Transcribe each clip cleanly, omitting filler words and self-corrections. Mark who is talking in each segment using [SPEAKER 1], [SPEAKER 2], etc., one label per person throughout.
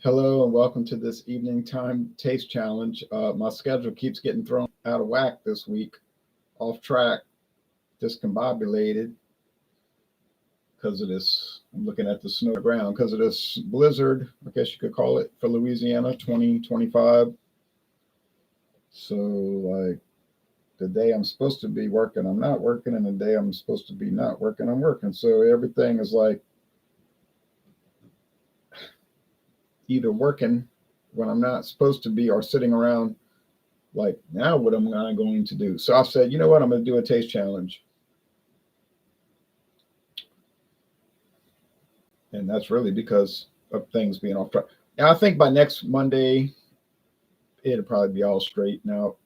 [SPEAKER 1] Hello and welcome to this evening time taste challenge. My schedule keeps getting thrown out of whack this week, off track, discombobulated because of this. I'm looking at the snow on the ground because of this blizzard, I guess you could call it, for Louisiana 2025. So, like, the day I'm supposed to be working, I'm not working, and the day I'm supposed to be not working, I'm working. So, everything is like either working when I'm not supposed to be or sitting around like, now what am I going to do? So I said, you know what, I'm going to do a taste challenge. And that's really because of things being off track. And I think by next Monday, it'll probably be all straight. Now,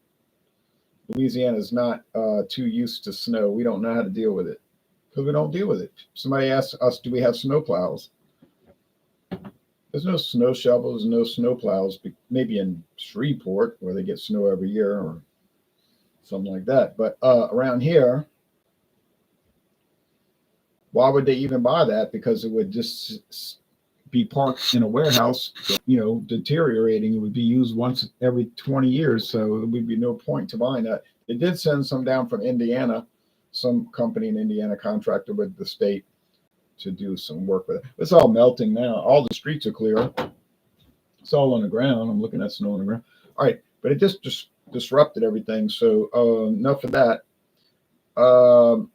[SPEAKER 1] Louisiana is not too used to snow. We don't know how to deal with it because we don't deal with it. Somebody asked us, do we have snow plows? There's no snow shovels, no snow plows, maybe in Shreveport where they get snow every year or something like that. But around here, why would they even buy that? Because it would just be parked in a warehouse, deteriorating. It would be used once every 20 years. So there would be no point to buying that. They did send some down from Indiana, some company in Indiana contracted with the state to do some work with it. It's all melting now. All the streets are clear. It's all on the ground. I'm looking at snow on the ground. All right, but it just disrupted everything. So enough of that. I'm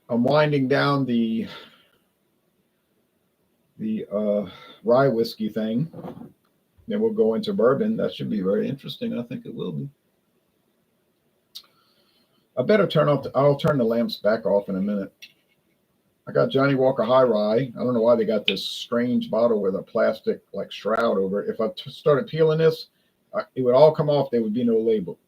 [SPEAKER 1] winding down the rye whiskey thing. Then we'll go into bourbon. That should be very interesting. I think it will be. I better I'll turn the lamps back off in a minute. I got Johnnie Walker High Rye. I don't know why they got this strange bottle with a plastic like shroud over it. If I started peeling this, it would all come off. There would be no label.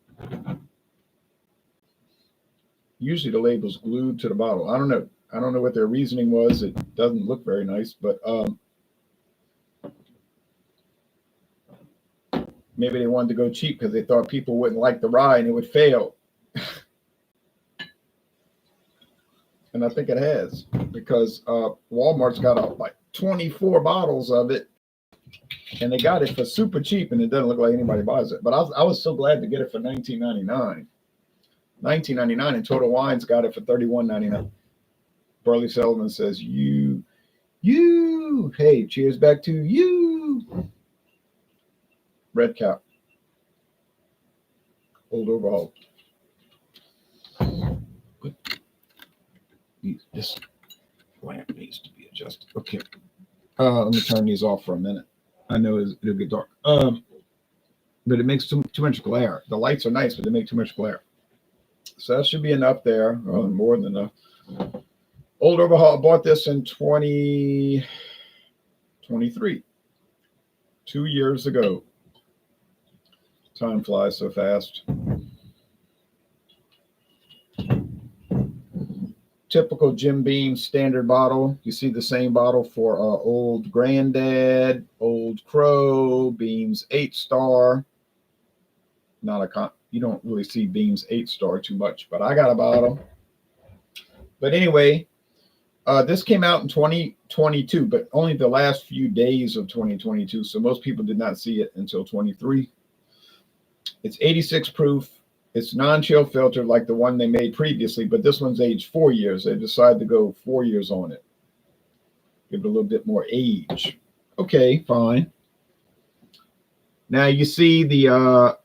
[SPEAKER 1] Usually the label's glued to the bottle. I don't know. I don't know what their reasoning was. It doesn't look very nice, but maybe they wanted to go cheap because they thought people wouldn't like the rye and it would fail. And I think it has, because Walmart's got like 24 bottles of it, and they got it for super cheap, and it doesn't look like anybody buys it. But I was so glad to get it for $19.99. $19.99, and Total Wine's got it for $31.99. Burley Sullivan says, you, hey, cheers back to you. Red Cap, Old Overholt. This lamp needs to be adjusted. Okay. Let me turn these off for a minute. I know it'll get dark. But it makes too much glare. The lights are nice, but they make too much glare. So that should be enough there. Oh, more than enough. Old Overhaul, bought this in 2023. 2 years ago. Time flies so fast. Typical Jim Beam standard bottle. You see the same bottle for Old Granddad, Old Crow, Beam's 8-star. You don't really see Beam's 8-star too much, but I got a bottle. But anyway, this came out in 2022, but only the last few days of 2022. So most people did not see it until 23. It's 86 proof. It's non-chill filtered like the one they made previously, but this one's aged 4 years. They decided to go 4 years on it. Give it a little bit more age. Okay, fine. Now you see the,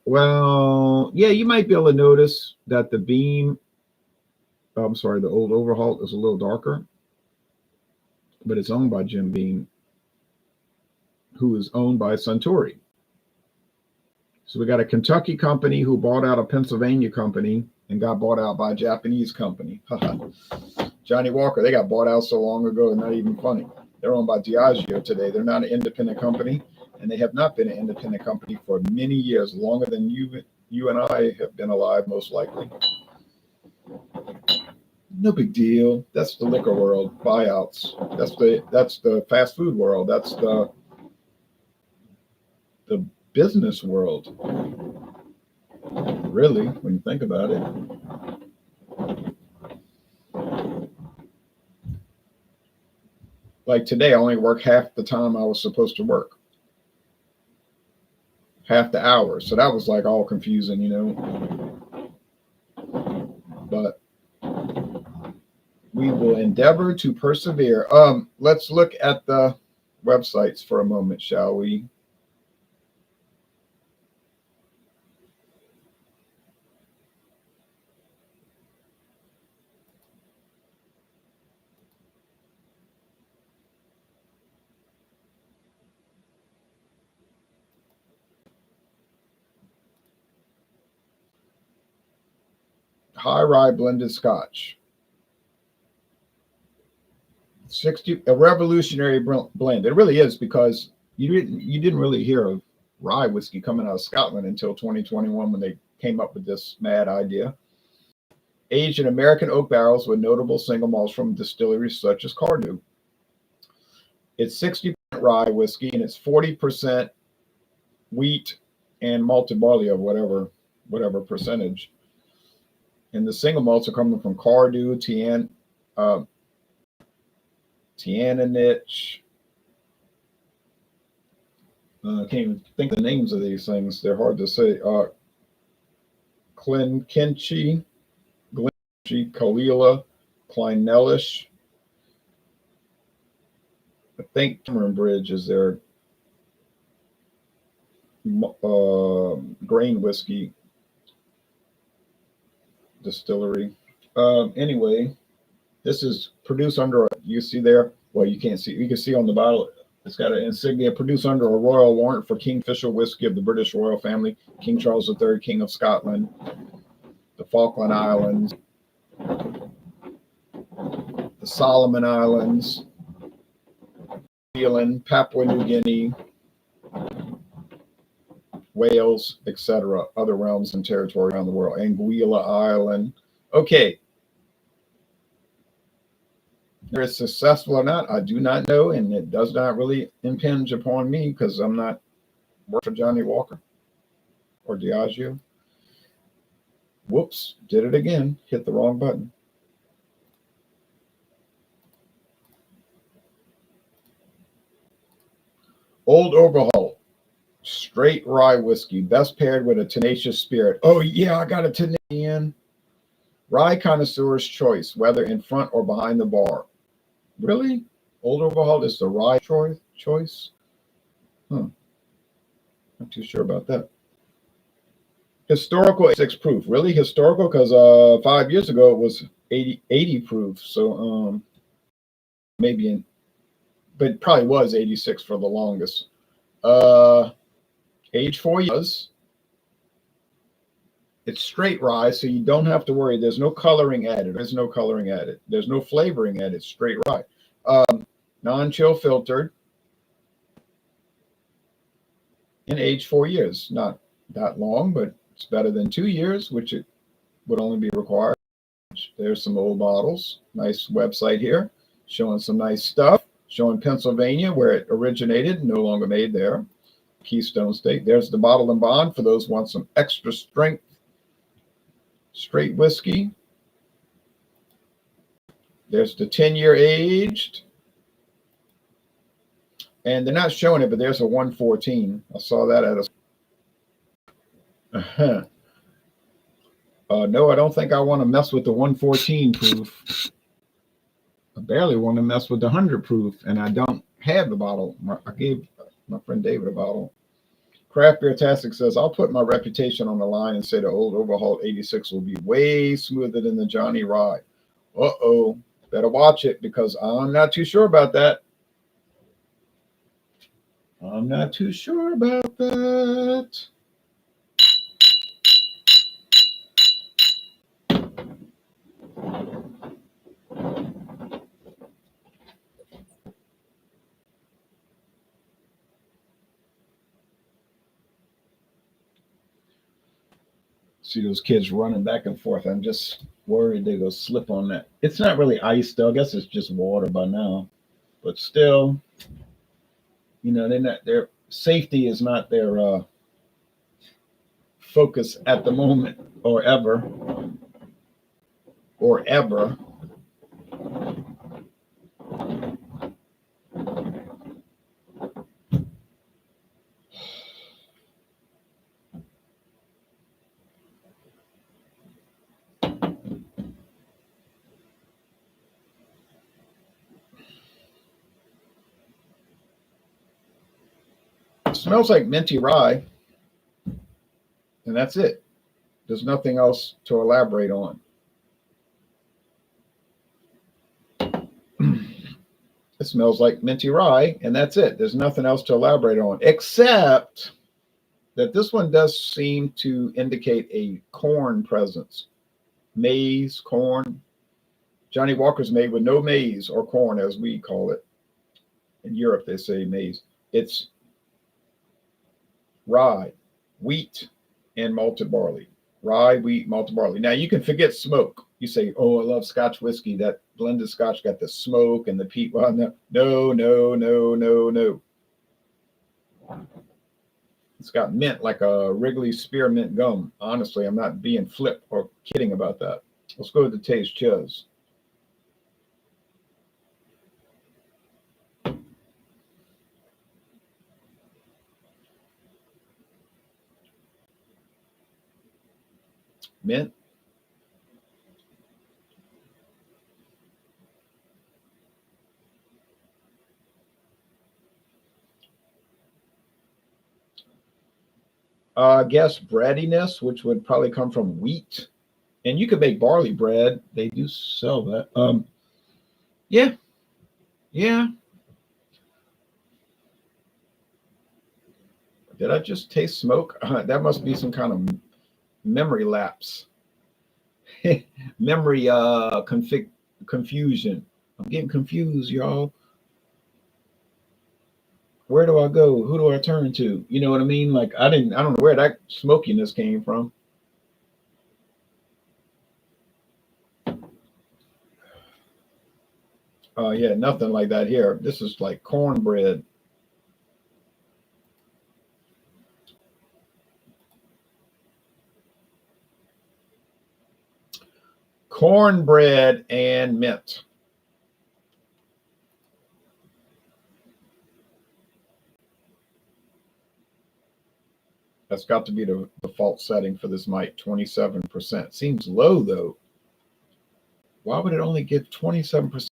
[SPEAKER 1] you might be able to notice that the Beam, the Old Overholt is a little darker, but it's owned by Jim Beam, who is owned by Suntory. So we got a Kentucky company who bought out a Pennsylvania company and got bought out by a Japanese company. Johnnie Walker, they got bought out so long ago, it's not even funny. They're owned by Diageo today. They're not an independent company, and they have not been an independent company for many years, longer than you and I have been alive, most likely. No big deal. That's the liquor world, buyouts. That's the fast food world. That's the business world, really, when you think about it. Like today, I only work half the time I was supposed to work, half the hour. So that was like all confusing, you know. But we will endeavor to persevere. Let's look at the websites for a moment, shall we? High Rye blended Scotch. 60, a revolutionary blend. It really is, because you didn't really hear of rye whiskey coming out of Scotland until 2021 when they came up with this mad idea. Aged in American oak barrels with notable single malts from distilleries such as Cardew. It's 60% rye whiskey and it's 40% wheat and malted barley of whatever percentage. And the single malts are coming from Cardew, Tiananich. I can't even think of the names of these things. They're hard to say. Glenkinchie, Kalila, Kleinelish. I think Cameron Bridge is their grain whiskey distillery. Anyway, this is produced under, you see there, well, you can't see, you can see on the bottle, it's got an insignia, produced under a royal warrant for Kingfisher whiskey of the British royal family, King Charles III, King of Scotland, the Falkland Islands, the Solomon Islands, New Zealand, Papua New Guinea, Wales, etc., other realms and territory around the world, Anguilla Island. Okay. Whether it's successful or not, I do not know, and it does not really impinge upon me because I'm not working for Johnnie Walker or Diageo. Whoops, did it again. Hit the wrong button. Old Overholt, straight rye whiskey, best paired with a tenacious spirit. Oh yeah, I got a Tenerian. Rye connoisseur's choice, whether in front or behind the bar. Really? Old Overholt is the rye choice? Huh. Not too sure about that. Historical 86 proof. Really historical? Because 5 years ago it was 80 proof. So maybe in, but it probably was 86 for the longest. Age 4 years. It's straight rye, so you don't have to worry. There's no coloring added. There's no coloring added. There's no flavoring added. Straight rye. Non-chill filtered. In age 4 years. Not that long, but it's better than 2 years, which it would only be required. There's some old bottles. Nice website here, showing some nice stuff. Showing Pennsylvania, where it originated, no longer made there. Keystone State. There's the bottle and bond for those who want some extra strength straight whiskey. There's the 10-year aged. And they're not showing it, but there's a 114. I saw that at a... no, I don't think I want to mess with the 114 proof. I barely want to mess with the 100 proof, and I don't have the bottle. I gave my friend David a bottle. Craft Beer Tastic says, I'll put my reputation on the line and say the old Overholt 86 will be way smoother than the Johnnie Rye. Uh-oh. Better watch it, because I'm not too sure about that. I'm not too sure about that. See those kids running back and forth. I'm just worried they go slip on that. It's not really ice, though. I guess it's just water by now. But still, you know, their safety is not their focus at the moment or ever. Smells like minty rye, and that's it. There's nothing else to elaborate on. It smells like minty rye, and that's it. There's nothing else to elaborate on, except that this one does seem to indicate a corn presence. Maize, corn. Johnnie Walker's made with no maize or corn, as we call it. In Europe, they say maize. It's rye, wheat, and malted barley. Rye, wheat, malted barley. Now, you can forget smoke. You say, oh, I love Scotch whiskey. That blended Scotch got the smoke and the peat. Well, no. It's got mint like a Wrigley spearmint gum. Honestly, I'm not being flip or kidding about that. Let's go to the taste. Cheers. Mint. I guess breadiness, which would probably come from wheat. And you could make barley bread. They do sell that. Yeah. Did I just taste smoke? That must be some kind of memory lapse. Memory confusion. I'm getting confused, y'all. Where do I go? Who do I turn to? You know what I mean? Like I don't know where that smokiness came from. Yeah, nothing like that here. This is like cornbread. Cornbread and mint. That's got to be the default setting for this mic, 27%. Seems low though. Why would it only give 27%?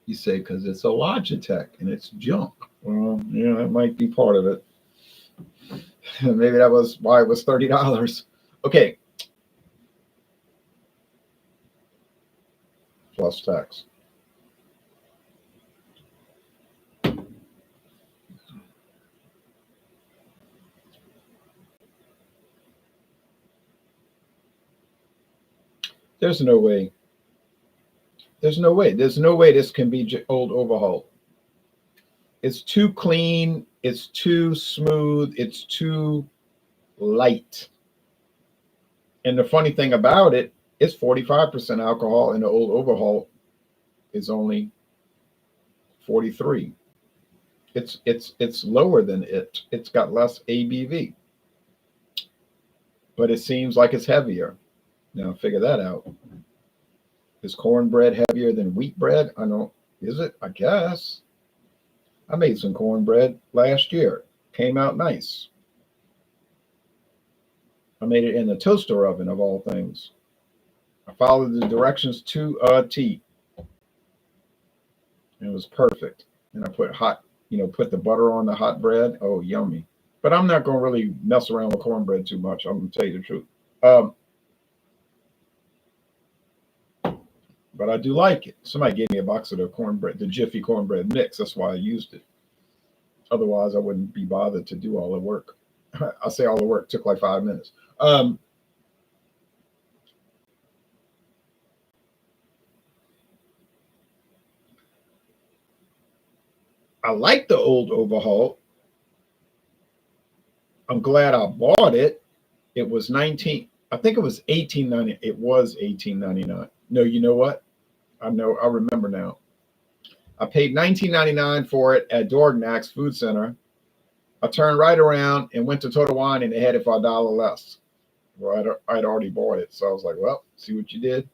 [SPEAKER 1] You say because it's a Logitech and it's junk. Well, yeah, that might be part of it. Maybe that was why it was $30. Okay. Plus tax. There's no way. There's no way. There's no way this can be old Overholt. It's too clean. It's too smooth. It's too light. And the funny thing about it, it's 45% alcohol, and the old Overholt is only 43. It's lower than it. It's got less ABV, but it seems like it's heavier. Now figure that out. Is cornbread heavier than wheat bread? I don't. Is it? I guess. I made some cornbread last year. Came out nice. I made it in the toaster oven of all things. I followed the directions to a T. It was perfect. And I put put the butter on the hot bread. Oh, yummy. But I'm not going to really mess around with cornbread too much. I'm going to tell you the truth. But I do like it. Somebody gave me a box of the cornbread, the Jiffy cornbread mix. That's why I used it. Otherwise, I wouldn't be bothered to do all the work. I say all the work took like 5 minutes. I like the old Overholt. I'm glad I bought it. It was 19. I think it was 18.90. It was 18.99. No, you know what? I know. I remember now. I paid 19.99 for it at Dorgnac's Food Center. I turned right around and went to Total Wine, and they had it for $1 less. Well, I'd already bought it, so I was like, "Well, see what you did."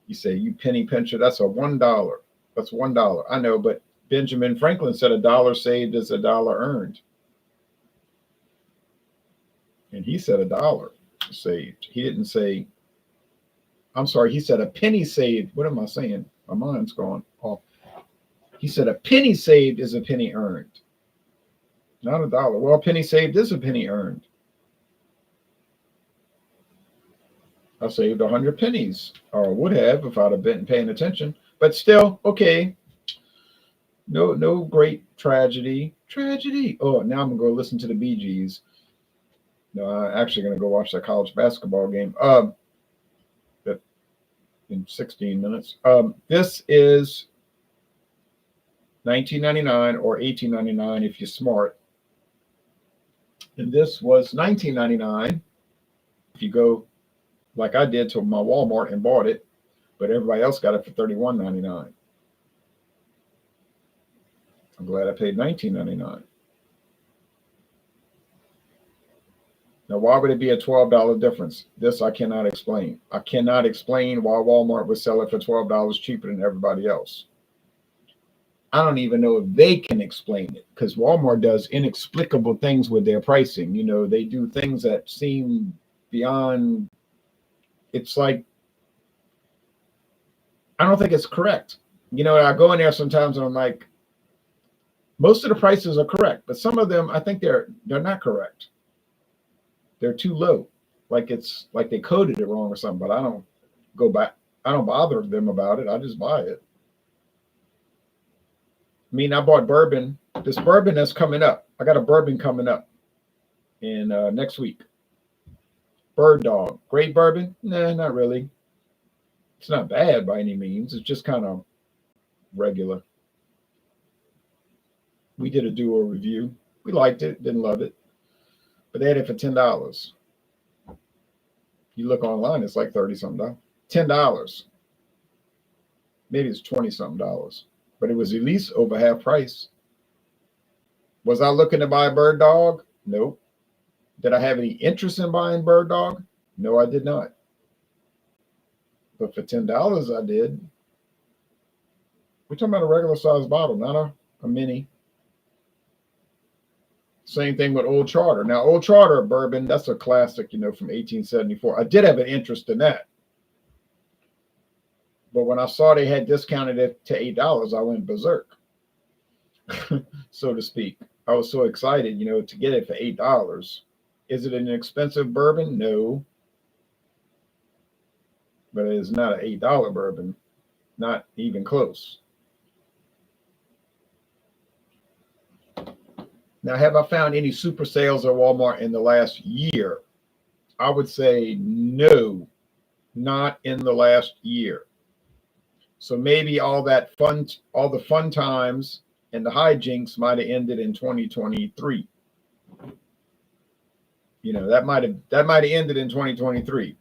[SPEAKER 1] You say you penny pincher. That's a $1. That's $1. I know, but Benjamin Franklin said $1 saved is $1 earned, and he said $1 saved. He didn't say. I'm sorry. He said a penny saved. What am I saying? My mind's gone off. He said a penny saved is a penny earned, not a dollar. Well, a penny saved is a penny earned. I saved 100 pennies, or would have if I'd have been paying attention. But still, okay. No great tragedy. Tragedy. Oh, now I'm gonna go listen to the Bee Gees. No, I'm actually gonna go watch that college basketball game. In 16 minutes. This is 1999 or 1899 if you're smart. And this was 1999 if you go like I did to my Walmart and bought it, but everybody else got it for $31.99. I'm glad I paid $19.99. Now, why would it be a $12 difference? This I cannot explain. I cannot explain why Walmart would sell it for $12 cheaper than everybody else. I don't even know if they can explain it, because Walmart does inexplicable things with their pricing. You know, they do things that seem beyond. It's like, I don't think it's correct. You know, I go in there sometimes and I'm like, most of the prices are correct, but some of them I think they're not correct. They're too low. Like it's like they coded it wrong or something, but I don't go back. I don't bother them about it. I just buy it. I mean, I bought bourbon. This bourbon that's coming up. I got a bourbon coming up in next week. Bird Dog. Great bourbon? Nah, not really. It's not bad by any means. It's just kind of regular. We did a duo review. We liked it, didn't love it. But they had it for $10. You look online, it's like 30 something. $10. Maybe it's 20 something dollars. But it was at least over half price. Was I looking to buy Bird Dog? Nope. Did I have any interest in buying Bird Dog? No, I did not. But for $10, I did. We're talking about a regular size bottle, not a mini. Same thing with Old Charter. Now, Old Charter bourbon, that's a classic, you know, from 1874. I did have an interest in that. But when I saw they had discounted it to $8, I went berserk, so to speak. I was so excited, you know, to get it for $8. Is it an expensive bourbon? No. But it is not an $8 bourbon. Not even close. Now, have I found any super sales at Walmart in the last year? I would say no, not in the last year. So maybe all the fun times and the hijinks might have ended in 2023. You know, that might have ended in 2023.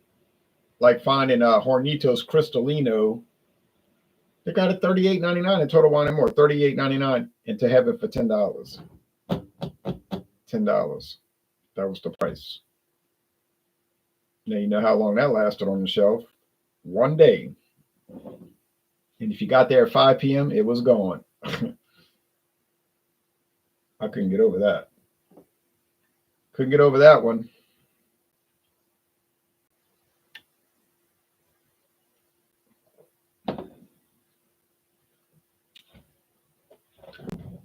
[SPEAKER 1] Like finding Hornitos Cristalino. They got it $38.99 at Total Wine and More, $38.99, and to have it for $10. $10. That was the price. Now you know how long that lasted on the shelf. One day. And if you got there at 5 p.m., it was gone. I couldn't get over that. Couldn't get over that one.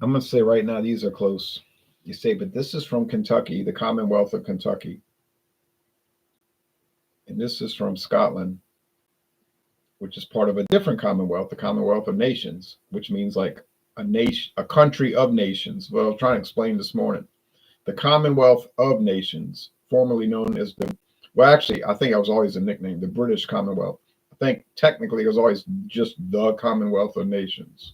[SPEAKER 1] I'm going to say right now, these are close. You say, but this is from Kentucky, the Commonwealth of Kentucky. And this is from Scotland, which is part of a different Commonwealth, the Commonwealth of Nations, which means like a nation, a country of nations. Well, I was trying to explain this morning. The Commonwealth of Nations, formerly known as actually, I think it was always a nickname, the British Commonwealth. I think technically it was always just the Commonwealth of Nations.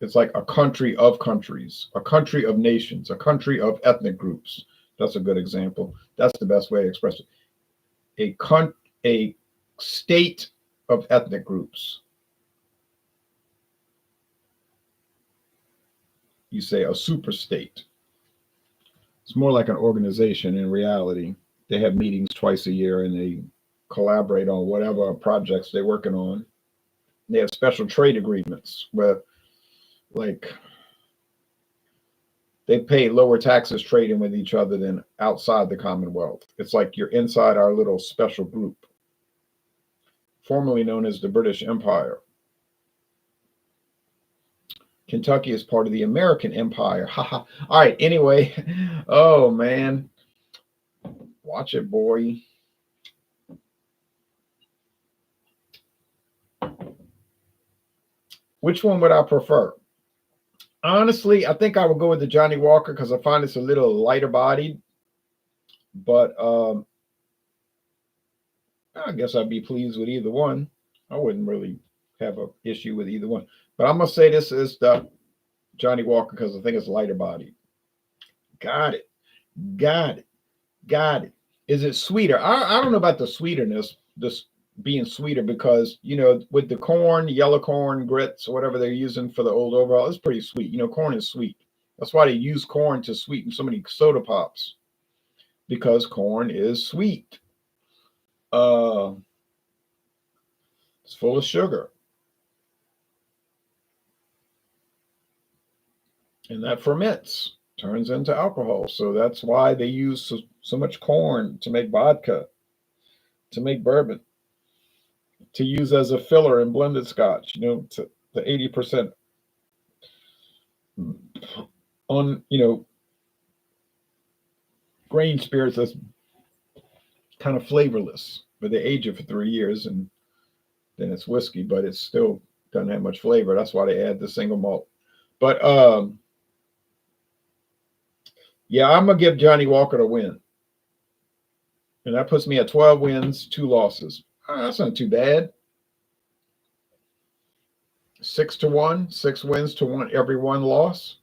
[SPEAKER 1] It's like a country of countries, a country of nations, a country of ethnic groups. That's a good example. That's the best way to express it. A state of ethnic groups. You say a super state. It's more like an organization in reality. They have meetings twice a year and they collaborate on whatever projects they're working on. They have special trade agreements where, like, they pay lower taxes trading with each other than outside the Commonwealth. It's like you're inside our little special group, formerly known as the British Empire. Kentucky is part of the American Empire. Haha. All right. Anyway, oh man, watch it, boy. Which one would I prefer? Honestly, I think I would go with the Johnnie Walker because I find it's a little lighter bodied. But I guess I'd be pleased with either one. I wouldn't really have an issue with either one. But I'm gonna say this is the Johnnie Walker because I think it's lighter bodied. Got it. Got it. Got it. Is it sweeter? I don't know about the sweeterness, this being sweeter because with the corn, yellow corn grits or whatever they're using for the old overall, it's pretty sweet. Corn is sweet. That's why they use corn to sweeten so many soda pops because corn is sweet. Uh, it's full of sugar, and that ferments, turns into alcohol. So that's why they use so much corn to make vodka, to make bourbon, to use as a filler in blended scotch. To the 80% on grain spirits that's kind of flavorless, but they age it for 3 years and then it's whiskey, but it still doesn't have much flavor. That's why they add the single malt. But yeah, I'm gonna give Johnnie Walker the win, and that puts me at 12 wins, 2 losses. That's not too bad. 6-1, 6 wins to every 1 loss.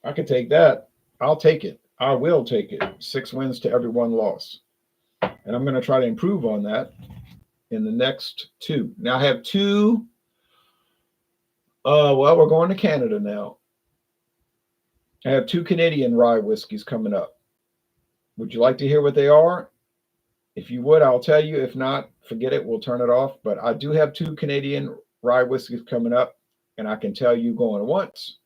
[SPEAKER 1] I could take that. I'll take it. I will take it. 6 wins to every 1 loss, and I'm going to try to improve on that in the next 2. Now I have 2. Well, we're going to Canada now. I have 2 Canadian rye whiskeys coming up. Would you like to hear what they are? If you would, I'll tell you. If not, forget it. We'll turn it off. But I do have 2 Canadian rye whiskeys coming up, and I can tell you going once.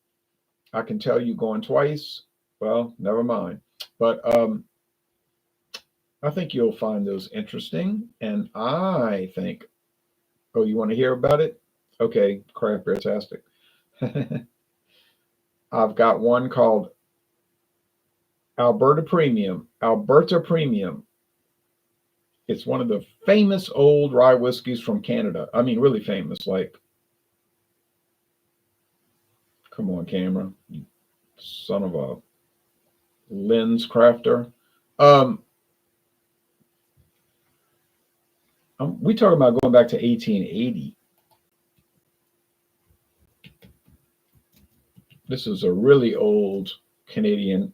[SPEAKER 1] I can tell you going twice. Well, never mind. But I think you'll find those interesting. And I think, oh, you want to hear about it? Okay, craft beer-tastic. I've got one called Alberta Premium. Alberta Premium. It's one of the famous old rye whiskeys from Canada. I mean, really famous. Like, come on, camera. You son of a lens crafter. We talking about going back to 1880. This is a really old Canadian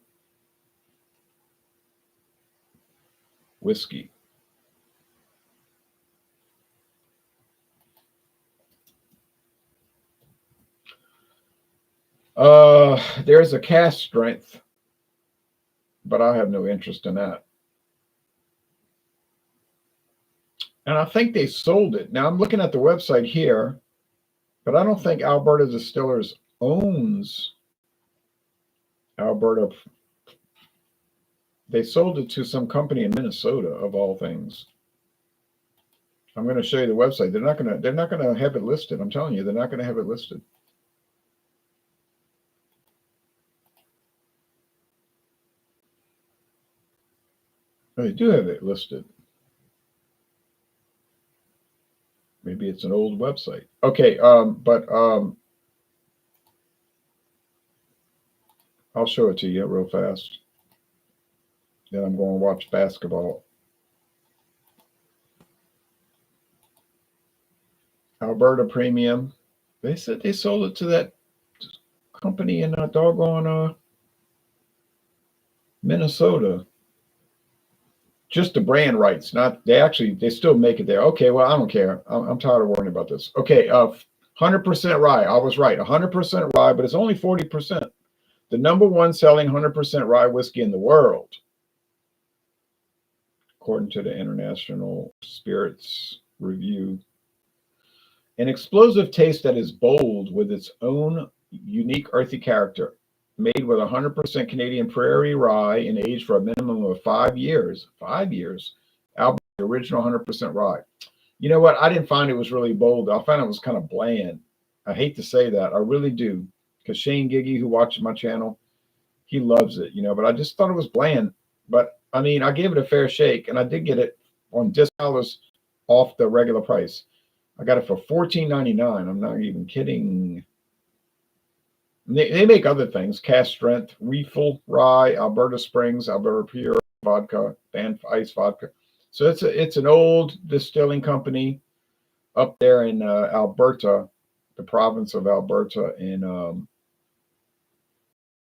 [SPEAKER 1] whiskey. There's a cask strength, but I have no interest in that. And I think they sold it. Now I'm looking at the website here, but I don't think Alberta Distillers owns Alberta. They sold it to some company in Minnesota, of all things. I'm going to show you the website. They're not going to have it listed. I'm telling you, they're not going to have it listed. Oh, they do have it listed. Maybe it's an old website. Okay, but I'll show it to you real fast. Then I'm going to watch basketball. Alberta Premium. They said they sold it to that company in doggone Minnesota. Just the brand rights, not they still make it there. Okay, well, I don't care. I'm tired of worrying about this. Okay, 100% rye. I was right. 100% rye, but it's only 40%. The number 1 selling 100% rye whiskey in the world, according to the International Spirits Review. An explosive taste that is bold with its own unique earthy character. Made with 100% Canadian prairie rye and aged for a minimum of 5 years. 5 years. Alberta, the original 100% rye. You know what? I didn't find it was really bold. I found it was kind of bland. I hate to say that. I really do. Because Shane Giggy, who watches my channel, he loves it, but I just thought it was bland. But I mean, I gave it a fair shake, and I did get it on $10 off the regular price. I got it for $14.99. I'm not even kidding. They make other things: Cast Strength, Refill Rye, Alberta Springs, Alberta Pure Vodka, Banff Ice Vodka. So it's an old distilling company up there in Alberta, the province of Alberta, and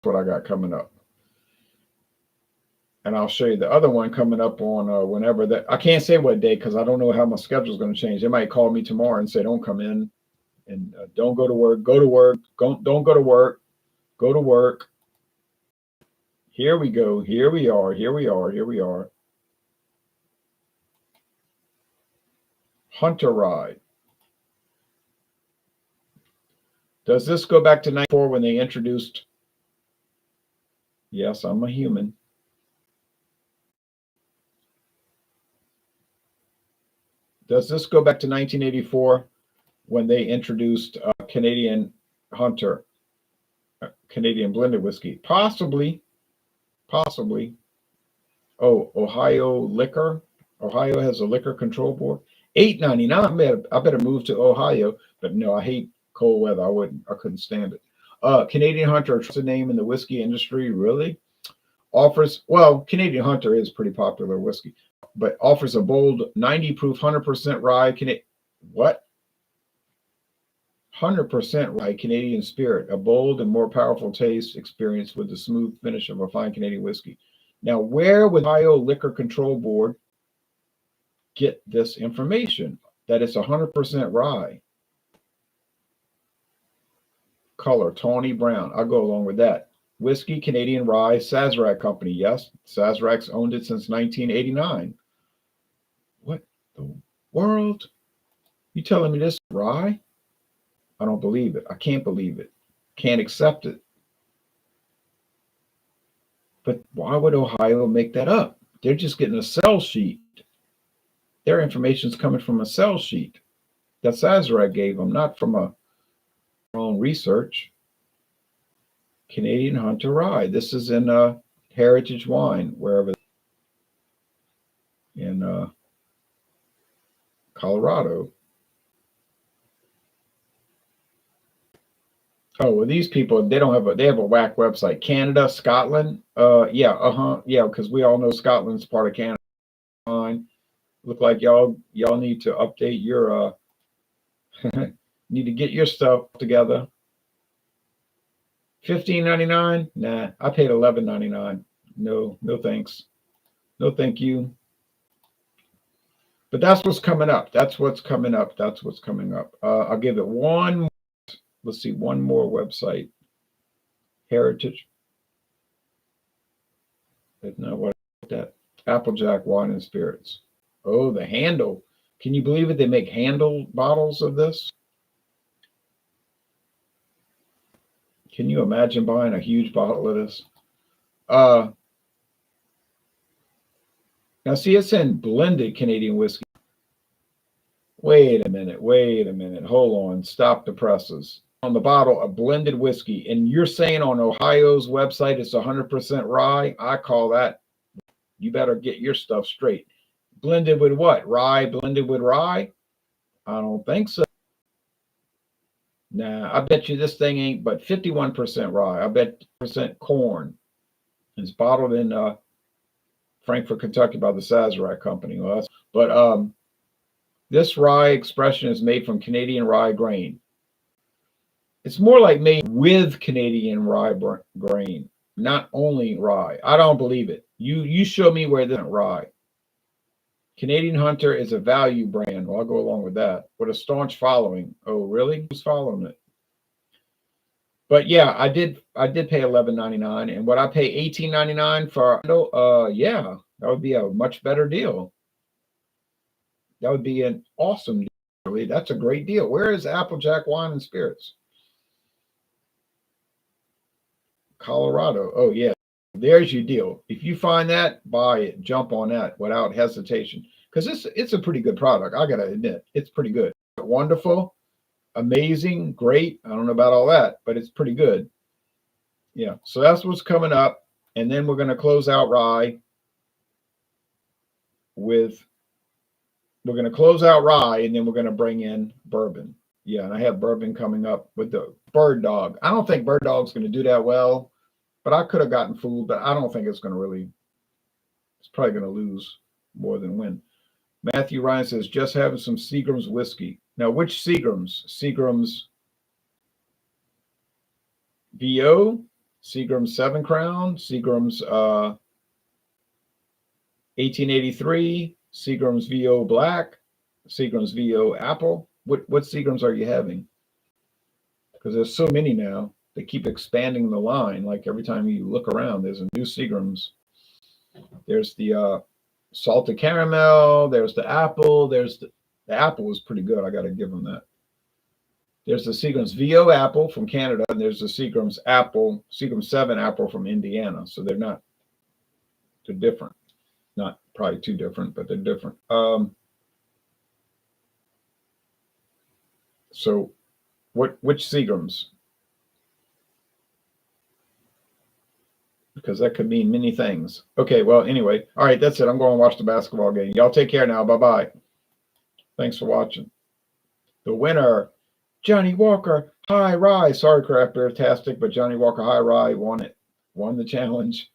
[SPEAKER 1] what I got coming up. And I'll show you the other one coming up on whenever that. I can't say what day because I don't know how my schedule is going to change. They might call me tomorrow and say, "Don't come in and don't go to work. Go to work. Don't go to work. Go to work." Here we go. Here we are. Here we are. Here we are. Hunter Rye. Does this go back to 94 when they introduced? Yes, I'm a human. Does this go back to 1984 when they introduced Canadian Hunter, Canadian blended whiskey? Possibly. Possibly. Oh, Ohio liquor. Ohio has a liquor control board. $8.99. I better move to Ohio. But no, I hate cold weather. I couldn't stand it. Canadian Hunter, a trusted name in the whiskey industry, really offers. Well, Canadian Hunter is pretty popular whiskey, but offers a bold 90 proof, 100% rye. What? 100% rye Canadian spirit, a bold and more powerful taste experience with the smooth finish of a fine Canadian whiskey. Now, where would Ohio Liquor Control Board get this information that it's 100% rye? Color, tawny brown. I'll go along with that. Whiskey, Canadian rye, Sazerac Company. Yes, Sazerac's owned it since 1989. What the world? You telling me this is rye? I don't believe it. I can't believe it. Can't accept it. But why would Ohio make that up? They're just getting a sell sheet. Their information is coming from a sell sheet that Sazerac gave them, not from their own research. Canadian Hunter Rye. This is in Heritage Wine, wherever in Colorado. Oh, well, these people, they have a whack website. Canada, Scotland. Yeah, because we all know Scotland's part of Canada. Fine. Look like y'all need to update your need to get your stuff together. $15.99? Nah, I paid $11.99. No thanks. No thank you. But that's what's coming up. That's what's coming up. That's what's coming up. I'll give it one. Let's see, one more website. Heritage. No, what that? Applejack Wine and Spirits. Oh, the handle. Can you believe it? They make handle bottles of this. Can you imagine buying a huge bottle of this? Now, see, it's in blended Canadian whiskey. Wait a minute. Hold on. Stop the presses. On the bottle, a blended whiskey. And you're saying on Ohio's website it's 100% rye? I call that, you better get your stuff straight. Blended with what? Rye blended with rye? I don't think so. Nah, I bet you this thing ain't but 51% rye. I bet percent corn. It's bottled in Frankfort, Kentucky by the Sazerac Company. But this rye expression is made from Canadian rye grain. It's more like made with Canadian rye grain, not only rye. I don't believe it. You show me where this isn't rye. Canadian Hunter is a value brand. Well, I'll go along with that. With a staunch following. Oh, really? Who's following it? But yeah, I did pay $11.99, and would I pay $18.99 for? Yeah, that would be a much better deal. That would be an awesome deal. That's a great deal. Where is Applejack Wine and Spirits? Colorado. Oh yeah, there's your deal. If you find that, buy it. Jump on that without hesitation, because it's a pretty good product. I gotta admit, it's pretty good. Wonderful. amazing, great. I don't know about all that, but it's pretty good. Yeah. So that's what's coming up. And then we're going to close out rye with, we're going to close out rye and then we're going to bring in bourbon. Yeah. And I have bourbon coming up with the Bird Dog. I don't think Bird Dog's going to do that well, but I could have gotten fooled, but I don't think it's going to really, it's probably going to lose more than win. Matthew Ryan says, just having some Seagram's whiskey. Now, which Seagram's? Seagram's VO, Seagram's 7 Crown, Seagram's 1883, Seagram's VO Black, Seagram's VO Apple. What Seagram's are you having? Because there's so many now. They keep expanding the line. Like every time you look around, there's a new Seagram's. There's the salted caramel. There's the apple. There's the apple was pretty good. I got to give them that. There's the Seagram's VO apple from Canada, and there's the Seagram's apple, Seagram's 7 apple from Indiana. So they're different. Not probably too different, but they're different. So which Seagram's? Because that could mean many things. Okay, well, anyway. All right, that's it. I'm going to watch the basketball game. Y'all take care now. Bye-bye. Thanks for watching. The winner, Johnnie Walker High Rye. Sorry, Craft Beer Tastic, but Johnnie Walker High Rye won it. Won the challenge.